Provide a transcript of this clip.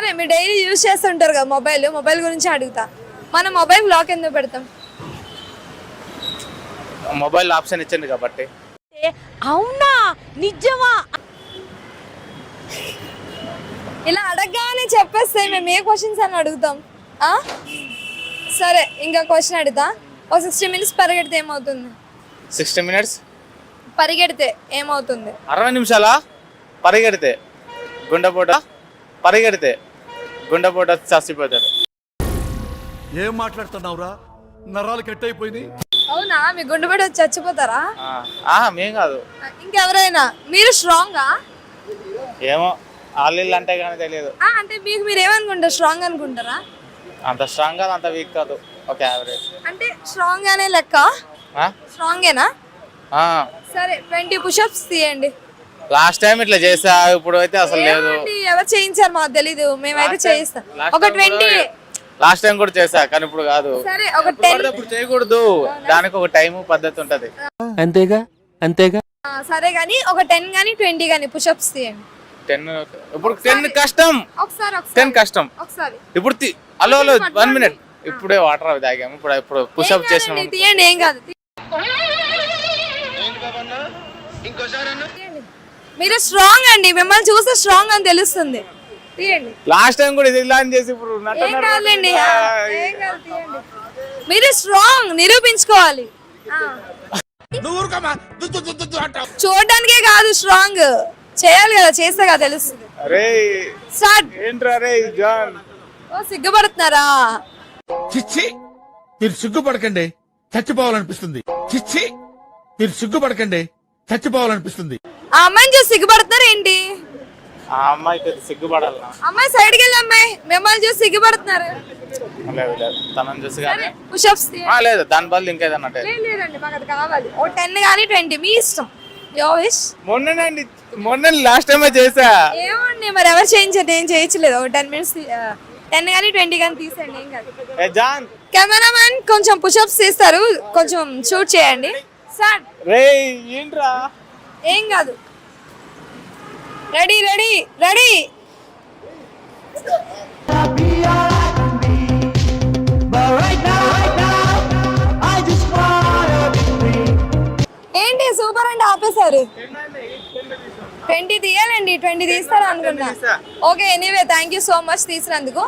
సరే మీరు daily use చేస్తుంటారు కదా మొబైల్ గురించి అడుగుతా. మనం మొబైల్ లాక్ ఎందుకు పెడతాం? మొబైల్ ఆప్షన్ ఇచ్చింది కాబట్టి. అవునా నిజమా? ఇలా అడగగానే చెప్పేస్తే మేము ఏ క్వశ్చన్స్ అని అడుగుతాం. సరే ఇంకా క్వశ్చన్ అడుగుతా. ఒక 60 minutes పరిగెడితే ఏమవుతుంది? 60 minutes పరిగెడితే ఏమవుతుంది? 60 నిమిషాలా? పరిగెడితే గుండెపోట చచ్చిపోతాడు. ఏం మాట్లాడుతున్నావురా? నరాలు కట్ అయిపోయినాయి. అవునా? మీ గుండెపడి వచ్చి చచ్చిపోతారా? మేం కాదు, ఇంకెవరైనా. మీరు స్ట్రాంగా? ఏమో ఆళ్ళు అంటే కానీ తెలియదు. అంటే మీకు మీరు ఏమనుకుంటారు? స్ట్రాంగ్ అనుకుంటారా? అంత స్ట్రాంగ్ కాదు, అంత వీక్ కాదు, ఒక యావరేజ్. అంటే స్ట్రాంగ్ అనే లెక్క. స్ట్రాంగేనా? సరే 20 push-ups తీయండి. లాస్ట్ టైం ఇట్లా చేసా, ఇప్పుడు అయితే అసలు లేదు. ఎవరు చేయించారు మాకు తెలీదు, మేమైతే చేయిస్తాం. ఒక 20. లాస్ట్ టైం కూడా చేసా కానీ ఇప్పుడు కాదు. సరే ఒక 10. ఇప్పుడు చేయకూడదు, దానికి ఒక టైం పద్ధతి ఉంటది. అంతేగా. సరే కానీ ఒక 10 కానీ 20 కానీ పుషప్స్ తీయండి. 10 ఇప్పుడు 10 కష్టం. ఒకసారి 10 కష్టం. ఒకసారి ఇప్పుడు హలో 1 minute. ఇప్పుడే వాటర్ అవి తాగాము, ఇప్పుడు పుషప్ చేసినాం. తీయండి, ఏం కాదు. మీరు స్ట్రాంగ్ అండి, మిమ్మల్ని చూస్తే స్ట్రాంగ్ అని తెలుస్తుంది. తీయండి. లాస్ట్ టైం కూడా ఇది ఇలా చేసి ఇప్పుడు ఏం కాదులేండి, ఏం కాదు, తీయండి. మీరు స్ట్రాంగ్ నిరూపించుకోవాలి. చూడడానికే కాదు, స్ట్రాంగ్ చేయాలి కదా, చేస్తే కదా తెలుస్తుంది. అరే స్టార్ట్. ఏంట్రా రే జాన్? ఓ సిగ్గుపడుతున్నారా? చిచ్చి, మీరు సిగ్గుపడకండి, చచ్చిపోవాలనిపిస్తుంది. చిచ్చి, మీరు సిగ్గుపడకండి, చచ్చిపోవాలనిపిస్తుంది. ఆ అమ్మాయిని చూసి సిగ్గుపడుతున్నారు ఏంటి? ఆ అమ్మాయికి సిగ్గుపడాలి. అమ్మాయి సైడ్కి వెళ్ళి అమ్మాయి మిమ్మల్ని చూసి సిగ్గుపడుతున్నారు. లేదు తనని చూసి కానీ పుషప్స్ లేదు, దాని బదులు ఇంకేదన్నా లేదండి, మాకు అది కావాలి. ఓ 10 కానీ 20 మీ ఇష్టం. యో విష్. మొన్న లాస్ట్ టైం చేసా. ఏమండి మరి ఎవరు చేయించారు? నేను చేయించలేదు. ఒక 10 minutes 10 కానీ 20 కానీ తీసేయండి, ఏం కాదు. జాన్ కెమెరామెన్ కొంచెం పుషప్స్ తీస్తారు, కొంచెం షూట్ చేయండి. సార్ రే ఏంట్రా? ఏం కాదు. Ready ready ready. ఏంటి సూపర్ అంటే ఆపేశారు. 20 తీయాలండి, 20 తీస్తారు అనుకున్నా. Okay, anyway thank you so much తీసినందుకు.